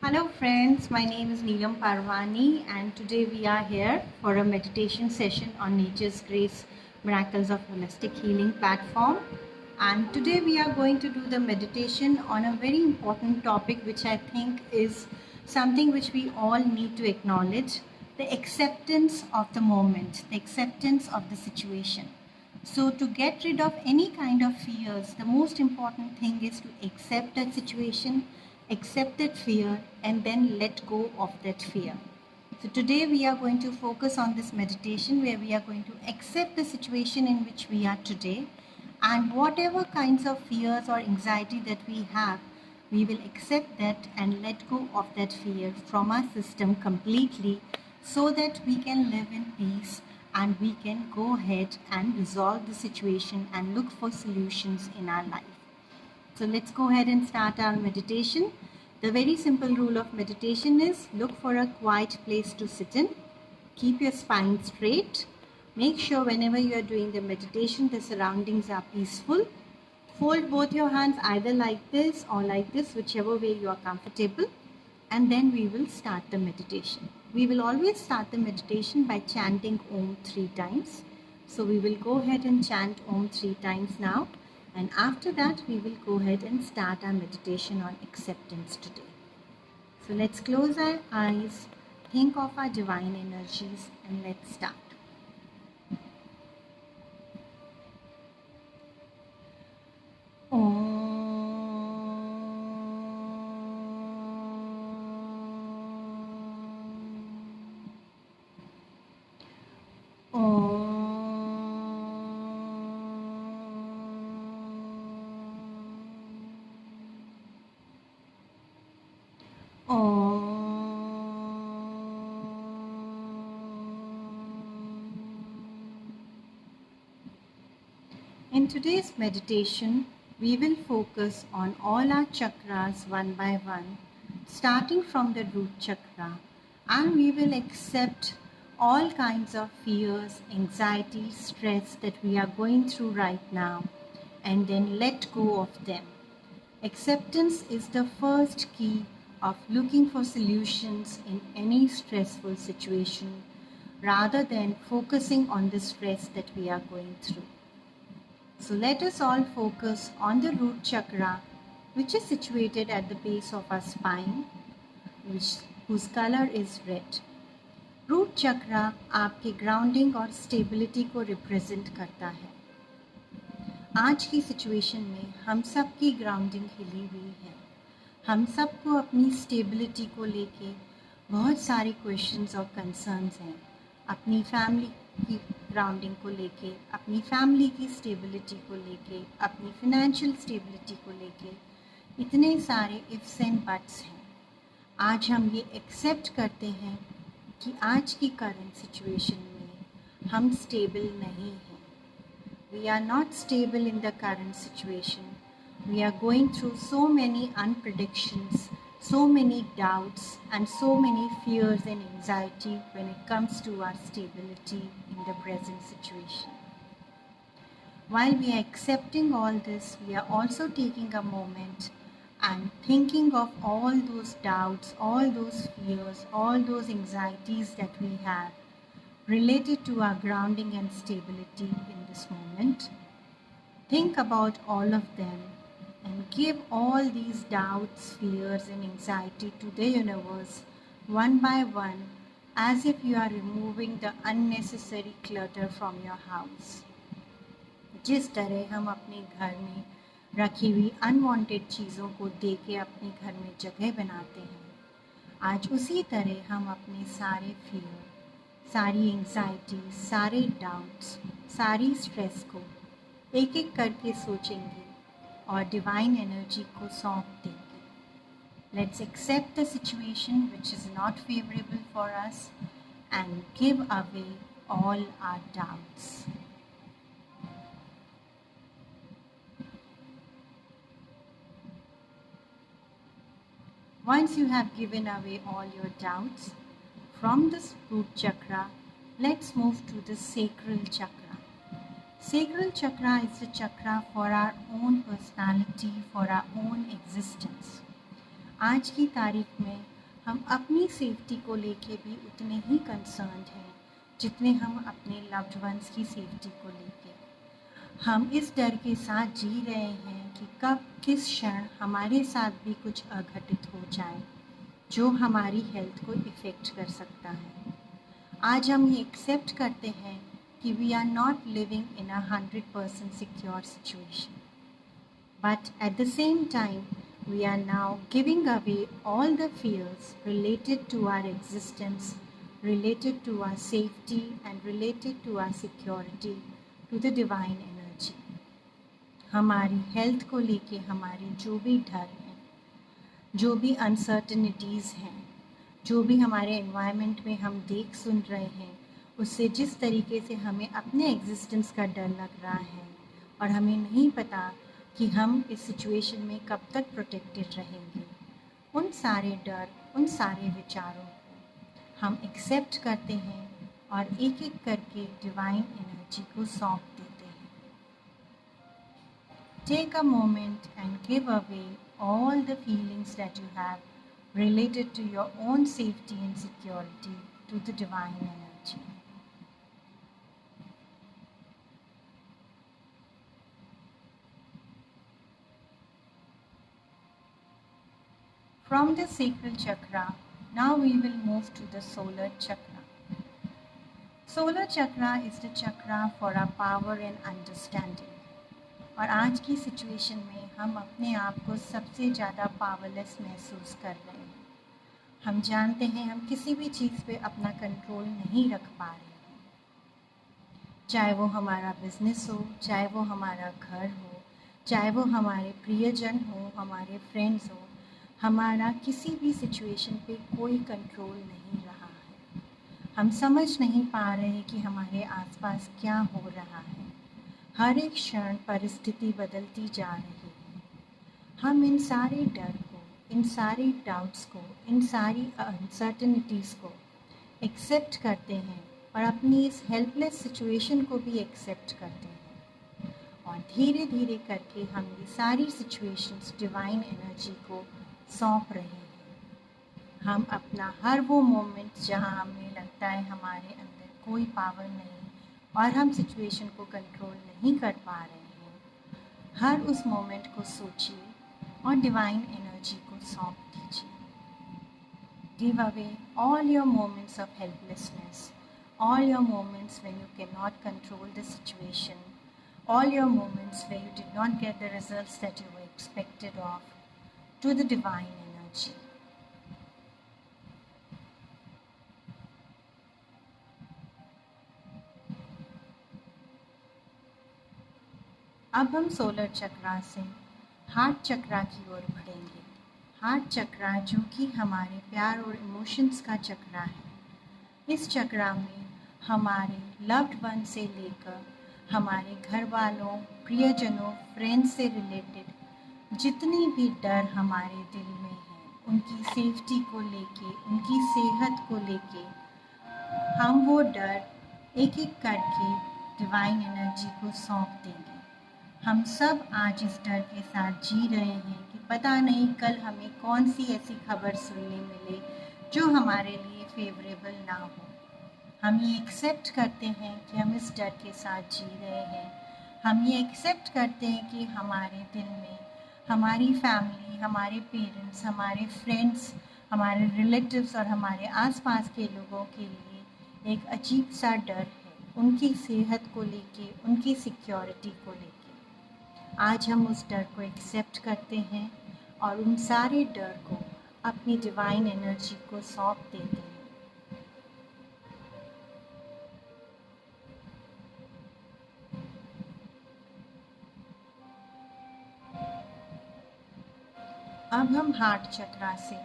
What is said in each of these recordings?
Hello friends, my name is Neelam Parwani and today we are here for a meditation session on Nature's Grace Miracles of Holistic Healing platform. And today we are going to do the meditation on a very important topic which I think is something which we all need to acknowledge, the acceptance of the moment, the acceptance of the situation. So to get rid of any kind of fears, the most important thing is to accept that situation, accept that fear, and then let go of that fear. So today we are going to focus on this meditation where we are going to accept the situation in which we are today, and whatever kinds of fears or anxiety that we have, we will accept that and let go of that fear from our system completely so that we can live in peace and we can go ahead and resolve the situation and look for solutions in our life. So let's go ahead and start our meditation. The very simple rule of meditation is look for a quiet place to sit in. Keep your spine straight. Make sure whenever you are doing the meditation, the surroundings are peaceful. Fold both your hands either like this or like this, whichever way you are comfortable. And then we will start the meditation. We will always start the meditation by chanting Om 3 times. So we will go ahead and chant Om 3 times now. And after that, we will go ahead and start our meditation on acceptance today. So let's close our eyes, think of our divine energies, and let's start. Om. In today's meditation, we will focus on all our chakras one by one, starting from the root chakra, and we will accept all kinds of fears, anxiety, stress that we are going through right now, and then let go of them. Acceptance is the first key of looking for solutions in any stressful situation, rather than focusing on the stress that we are going through. So let us all focus on the root chakra, which is situated at the base of our spine, whose color is red. Root chakra आपके grounding और stability को represent करता है. आज की situation में हम सब की ग्राउंडिंग हिली हुई है. हम सबको अपनी स्टेबिलिटी को लेके बहुत सारे क्वेश्चंस और कंसर्न्स हैं. अपनी फैमिली की ग्राउंडिंग को लेके, अपनी फैमिली की स्टेबिलिटी को लेके, अपनी फिनेंशियल स्टेबिलिटी को लेके इतने सारे इफ्स एंड बट्स हैं. आज हम ये एक्सेप्ट करते हैं कि आज की करंट सिचुएशन में हम स्टेबल नहीं हैं. We are not stable in the current situation. We are going through so many unpredictions, so many doubts and so many fears and anxiety when it comes to our stability in the present situation. While we are accepting all this, we are also taking a moment and thinking of all those doubts, all those fears, all those anxieties that we have related to our grounding and stability in this moment. Think about all of them and give all these doubts, fears and anxiety to the universe one by one, as if you are removing the unnecessary clutter from your house. जिस तरह हम अपने घर में रखी हुई unwanted चीज़ों को दे के अपने घर में जगह बनाते हैं, आज उसी तरह हम अपने सारे फियर, सारी एंजाइटी, सारे डाउट्स, सारी स्ट्रेस को एक एक करके सोचेंगे और डिवाइन एनर्जी को सौंप देंगे. Let's accept the situation which is not favourable for us and give away all our doubts. Once you have given away all your doubts from this root chakra, let's move to the sacral chakra. Sacral chakra is the chakra for our own personality, for our own existence. आज की तारीख में हम अपनी safety को लेके भी उतने ही कंसर्न्ड हैं जितने हम अपने लव्ड वंस की सेफ्टी को लेके। हम इस डर के साथ जी रहे हैं कि कब किस क्षण हमारे साथ भी कुछ अघटित हो जाए जो हमारी हेल्थ को इफ़ेक्ट कर सकता है। आज हम ये एक्सेप्ट करते हैं कि we are not living in a 100% secure situation, but at the same time we are now giving away all the fears related to our existence, related to our safety and related to our security to the divine energy। हमारी health को लेके हमारे जो भी डर हैं, जो भी अनसर्टनिटीज़ हैं, जो भी हमारे एनवायरनमेंट में हम देख सुन रहे हैं, उससे जिस तरीके से हमें अपने एग्जिस्टेंस का डर लग रहा है और हमें नहीं पता कि हम इस सिचुएशन में कब तक प्रोटेक्टेड रहेंगे, उन सारे डर, उन सारे विचारों को हम एक्सेप्ट करते हैं और एक एक करके डिवाइन एनर्जी को सौंप देते हैं। Take a moment and give away all the feelings that you have related to your own safety and security to the divine energy। From the sacral chakra, now we will move to the solar chakra। Solar chakra is the chakra for our power and understanding। और आज की situation में हम अपने आप को सबसे ज़्यादा पावरलेस महसूस कर रहे हैं। हम जानते हैं हम किसी भी चीज़ पे अपना कंट्रोल नहीं रख पा रहे हैं, चाहे वो हमारा बिजनेस हो, चाहे वो हमारा घर हो, चाहे वो हमारे प्रियजन हो, हमारे फ्रेंड्स हो, हमारा किसी भी सिचुएशन पे कोई कंट्रोल नहीं रहा है। हम समझ नहीं पा रहे कि हमारे आसपास क्या हो रहा है। हर एक क्षण परिस्थिति बदलती जा रही है। हम इन सारे डर को, इन सारी डाउट्स को, इन सारी अनसर्टनिटीज़ को एक्सेप्ट करते हैं और अपनी इस हेल्पलेस सिचुएशन को भी एक्सेप्ट करते हैं और धीरे धीरे करके हम ये सारी सिचुएशंस डिवाइन एनर्जी को सौंप रहे हैं। हम अपना हर वो मोमेंट जहाँ हमें लगता है हमारे अंदर कोई पावर नहीं और हम सिचुएशन को कंट्रोल नहीं कर पा रहे हैं, हर उस मोमेंट को सोचिए और डिवाइन एनर्जी को सौंप दीजिए। Give away all your moments of helplessness, all your moments when you cannot control the situation, all your moments where you did not get the results that you were expected of, to the divine energy। अब हम solar चक्रा से heart चक्रा की ओर बढ़ेंगे। Heart चक्रा जो कि हमारे प्यार और इमोशंस का चक्रा है। इस चक्रा में हमारे लव्ड वन से लेकर हमारे घर वालों, प्रियजनों, फ्रेंड्स से रिलेटेड जितनी भी डर हमारे दिल में हैं, उनकी सेफ्टी को लेके, उनकी सेहत को लेके, हम वो डर एक एक करके डिवाइन एनर्जी को सौंप देंगे। हम सब आज इस डर के साथ जी रहे हैं कि पता नहीं कल हमें कौन सी ऐसी खबर सुनने मिले जो हमारे लिए फेवरेबल ना हो। हम ये एक्सेप्ट करते हैं कि हम इस डर के साथ जी रहे हैं। हम ये एक्सेप्ट करते हैं कि हमारे दिल में हमारी फैमिली, हमारे पेरेंट्स, हमारे फ्रेंड्स, हमारे रिलेटिव्स और हमारे आसपास के लोगों के लिए एक अजीब सा डर है, उनकी सेहत को लेके, उनकी सिक्योरिटी को लेके। आज हम उस डर को एक्सेप्ट करते हैं और उन सारे डर को अपनी डिवाइन एनर्जी को सौंप देते हैं। अब हम हार्ट चक्रा से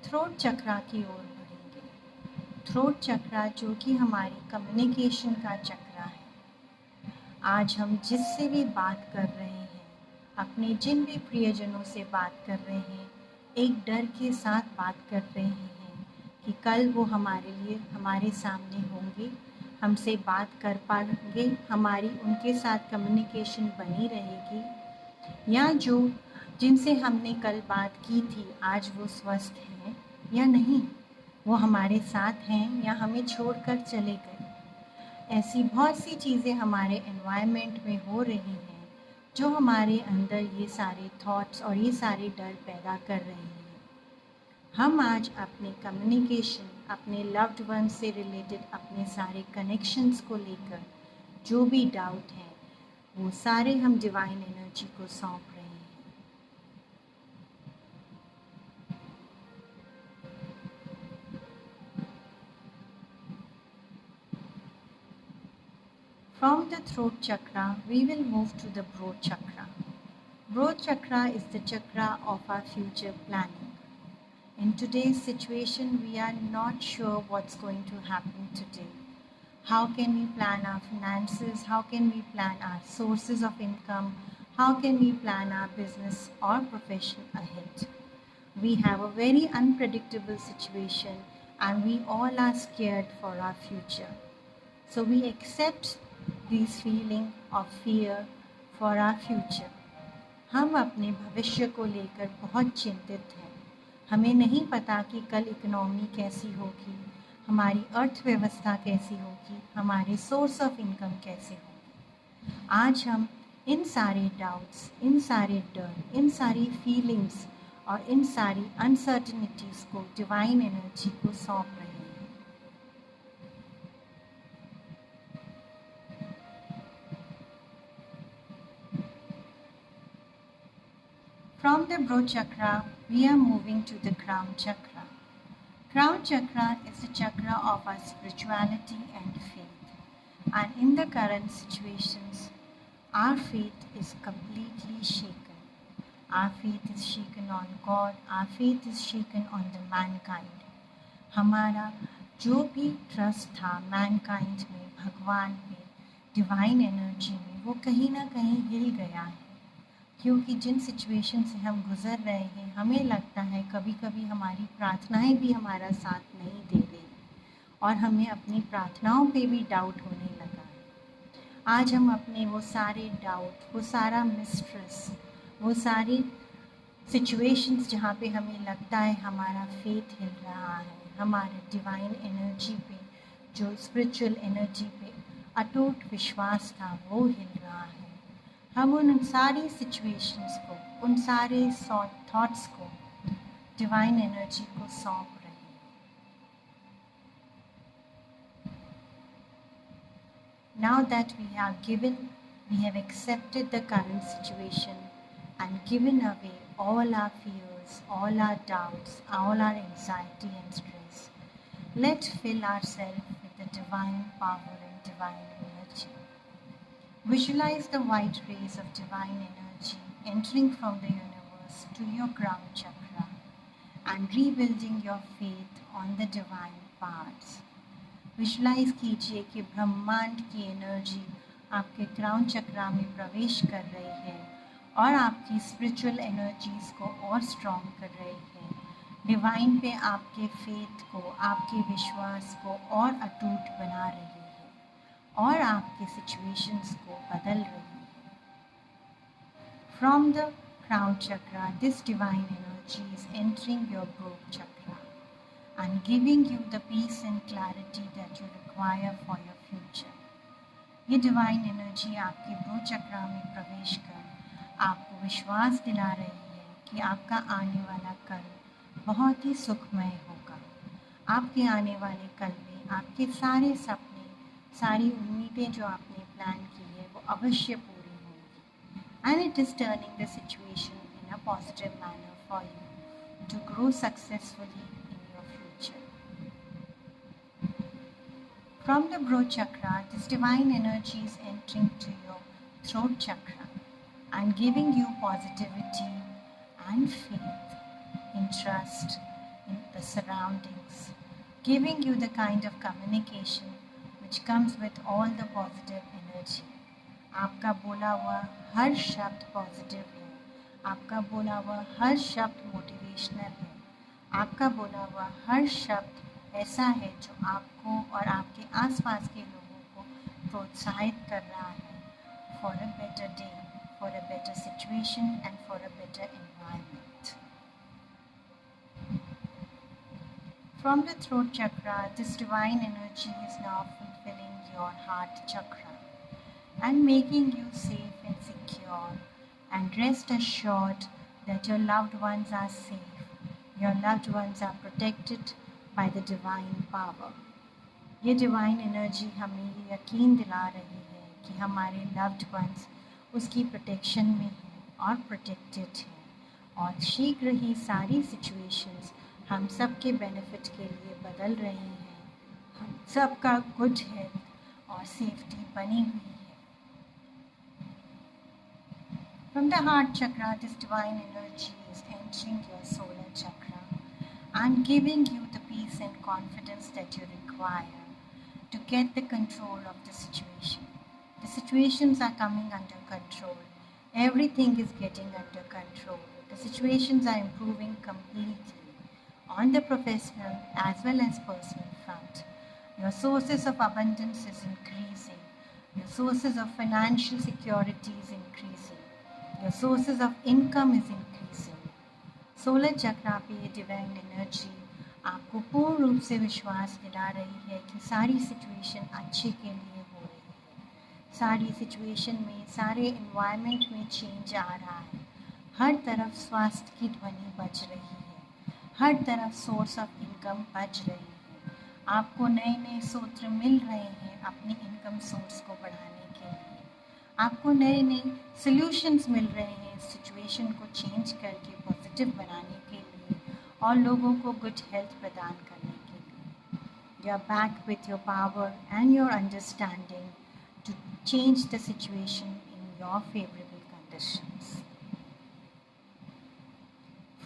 थ्रोट चक्रा की ओर बढ़ेंगे। थ्रोट चक्रा जो कि हमारी कम्युनिकेशन का चक्रा है। आज हम जिससे भी बात कर रहे हैं, अपने जिन भी प्रियजनों से बात कर रहे हैं, एक डर के साथ बात कर रहे हैं कि कल वो हमारे लिए हमारे सामने होंगे, हमसे बात कर पाएंगे, हमारी उनके साथ कम्युनिकेशन बनी रहेगी, या जो जिनसे हमने कल बात की थी आज वो स्वस्थ हैं, या नहीं, वो हमारे साथ हैं या हमें छोड़कर चले गए। ऐसी बहुत सी चीज़ें हमारे एनवायरनमेंट में हो रही हैं जो हमारे अंदर ये सारे थॉट्स और ये सारे डर पैदा कर रही हैं। हम आज अपने कम्युनिकेशन, अपने लव्ड वन से रिलेटेड अपने सारे कनेक्शंस को लेकर जो भी डाउट है वो सारे हम डिवाइन एनर्जी को सौंप रहे हैं। From the throat chakra, we will move to the Broad chakra. Broad chakra is the chakra of our future planning. In today's situation, we are not sure what's going to happen today. How can we plan our finances? How can we plan our sources of income? How can we plan our business or profession ahead? We have a very unpredictable situation and we all are scared for our future. So we accept this feeling of fear for our future. हम अपने भविष्य को लेकर बहुत चिंतित हैं। हमें नहीं पता कि कल इकोनॉमी कैसी होगी, हमारी अर्थव्यवस्था कैसी होगी, हमारे सोर्स ऑफ इनकम कैसे होगी। आज हम इन सारे डाउट्स, इन सारे डर, इन सारी फीलिंग्स और इन सारी अनसर्टिनिटीज़ को डिवाइन एनर्जी को सौंप रहे हैं। From the Broad chakra, we are moving to the crown chakra. Crown chakra is the chakra of our spirituality and faith. And in the current situations, our faith is completely shaken. Our faith is shaken on God. Our faith is shaken on the mankind. हमारा जो भी trust था Mankind में, भगवान में, divine energy में, वो कहीं ना कहीं हिल गया है। क्योंकि जिन सिचुएशन से हम गुज़र रहे हैं, हमें लगता है कभी कभी हमारी प्रार्थनाएं भी हमारा साथ नहीं दे रही और हमें अपनी प्रार्थनाओं पे भी डाउट होने लगा है। आज हम अपने वो सारे डाउट, वो सारा मिस्ट्रेस, वो सारी सिचुएशंस जहाँ पे हमें लगता है हमारा फेथ हिल रहा है, हमारे डिवाइन एनर्जी पे, जो स्पिरिचुअल एनर्जी पे अटूट विश्वास था, वो हिल रहा है। हम उन सारी सिचुएशंस को, उन सारे थॉट्स को डिवाइन एनर्जी को सौंप रहे हैं। Now that we have accepted the current situation and given away all our fears, all our doubts, all our anxiety and stress, let's fill ourselves with the divine power and divine energy. Visualize the white rays of divine energy entering from the universe to your crown chakra and rebuilding your faith on the divine powers. Visualise कीजिए कि ब्रह्मांड की energy आपके crown चक्रा में प्रवेश कर रही है और आपकी स्पिरिचुअल एनर्जीज को और स्ट्रॉन्ग कर रही है। डिवाइन पे आपके फेथ को, आपके विश्वास को और अटूट बना रही है और आपके सिचुएशंस को बदल रही है। From the crown chakra, this divine energy is entering your brow chakra and giving you the peace and clarity that you require for your future. ये डिवाइन एनर्जी आपके ब्रोड चक्रा में प्रवेश कर आपको विश्वास दिला रही है कि आपका आने वाला कल बहुत ही सुखमय होगा। आपके आने वाले कल में आपके सारे सपने, सारी उम्मीदें जो आपने प्लान की है, वो अवश्य पूरी होंगी। And it is turning the situation in a positive manner for you to grow successfully. From the Broad chakra, this divine energy is entering to your throat chakra and giving you positivity and faith in trust in the surroundings, giving you the kind of communication which comes with all the positive energy. आपका बोला हुआ हर शब्द positive है, आपका बोला हुआ हर शब्द motivational है, आपका बोला हुआ हर शब्द ऐसा है जो आपको और आपके आसपास के लोगों को प्रोत्साहित कर रहा है for a better day, for a better situation and for a better environment. From the throat chakra, this divine energy is now fulfilling your heart chakra and making you safe and secure. And rest assured that your loved ones are safe. Your loved ones are protected by the divine power. ये divine energy हमें ये यकीन दिला रही है कि हमारे loved ones उसकी प्रोटेक्शन में हैं और प्रोटेक्टेड हैं और शीघ्र ही सारी सिचुएशंस हम सब के बेनिफिट के लिए बदल रही हैं. हम सब का गुड हेल्थ और सेफ्टी बनी हुई है. From the heart chakra, this divine energy is entering your solar chakra and giving you the peace and confidence that you require to get the control of the situation. The situations are coming under control. Everything is getting under control. The situations are improving completely on the professional as well as personal front. Your sources of abundance is increasing. Your sources of financial security is increasing. Your sources of income is increasing. Solar chakra पे ये divine energy आपको पूर्ण रूप से विश्वास दिला रही है कि सारी सिचुएशन अच्छे के लिए हो रही है. सारी सिचुएशन में, सारे एनवायरनमेंट में चेंज आ रहा है. हर तरफ स्वास्थ्य की ध्वनि बज रही है. हर तरफ सोर्स ऑफ इनकम बज रही है. आपको नए नए सूत्र मिल रहे हैं अपनी इनकम सोर्स को बढ़ाने के लिए. आपको नए नए सॉल्यूशंस मिल रहे हैं इस सिचुएशन को चेंज करके पॉजिटिव बनाने के लिए और लोगों को गुड हेल्थ प्रदान करने के लिए. You are back with your power and your understanding to change the situation in your favourable conditions.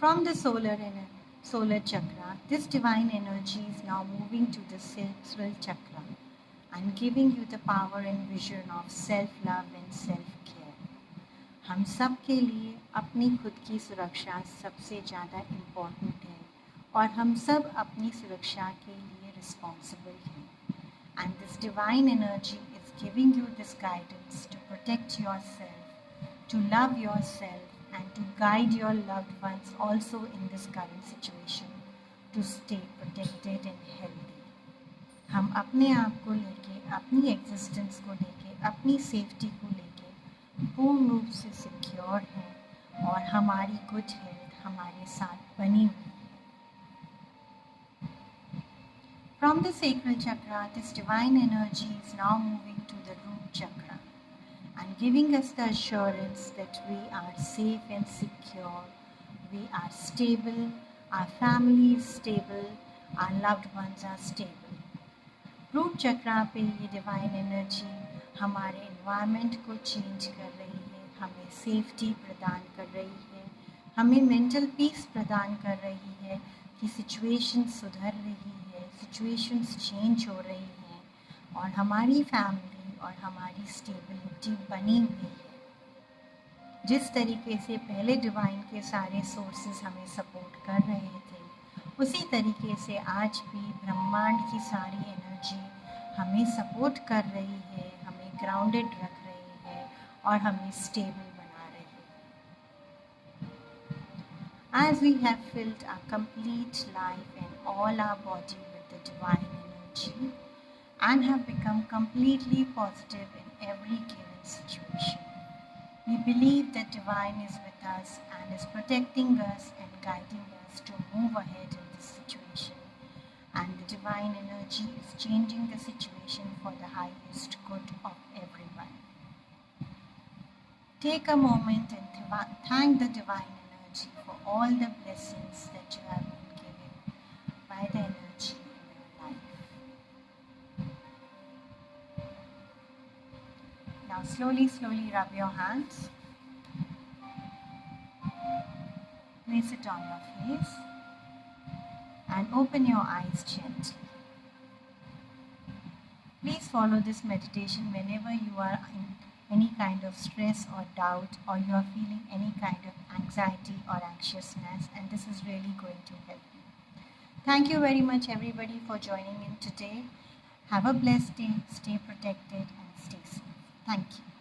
From the solar chakra, this divine energy is now moving to the sacral chakra and giving you the power and vision of self-love and self-care. हम सब के लिए अपनी खुद की सुरक्षा सबसे ज़्यादा इम्पोर्टेंट है और हम सब अपनी सुरक्षा के लिए रिस्पॉन्सिबल हैं. And this divine energy is giving you this guidance to protect yourself, to love yourself, and to guide your loved ones also in this current situation to stay protected and healthy. हम अपने आप को लेके, अपनी existence को लेके, अपनी safety को लेके पूर्ण रूप से सिक्योर हैं और हमारी गुड हेल्थ हमारे साथ बनी हुई है. From the sacral chakra, this divine energy is now moving to the root chakra and giving us the assurance that we are safe and secure, we are stable, our family is stable, our loved ones are stable. Root chakra पे ये divine energy हमारे environment को change कर रही है, हमें safety प्रदान कर रही है, हमें मेंटल पीस प्रदान कर रही है कि सिचुएशन सुधर रही है, सिचुएशंस चेंज हो रही हैं और हमारी फैमिली और हमारी स्टेबिलिटी बनी हुई है. जिस तरीके से पहले डिवाइन के सारे सोर्सेज हमें सपोर्ट कर रहे थे, उसी तरीके से आज भी ब्रह्मांड की सारी एनर्जी हमें सपोर्ट कर रही है, हमें ग्राउंडेड रख रही है और हमें स्टेबल बना रही है. As we have filled our complete life and all our body with the divine energy and have become completely positive in every given situation, we believe that divine is with us and is protecting us and guiding us to move ahead in this situation, and the divine energy is changing the situation for the highest good of everyone. Take a moment and thank the divine energy for all the blessings that you have been given by the energy in your life. Now slowly rub your hands. Place it on your face and open your eyes gently. Please follow this meditation whenever you are in any kind of stress or doubt or you are feeling any kind of anxiety or anxiousness, and this is really going to help you. Thank you very much everybody for joining in today. Have a blessed day, stay protected and stay safe. Thank you.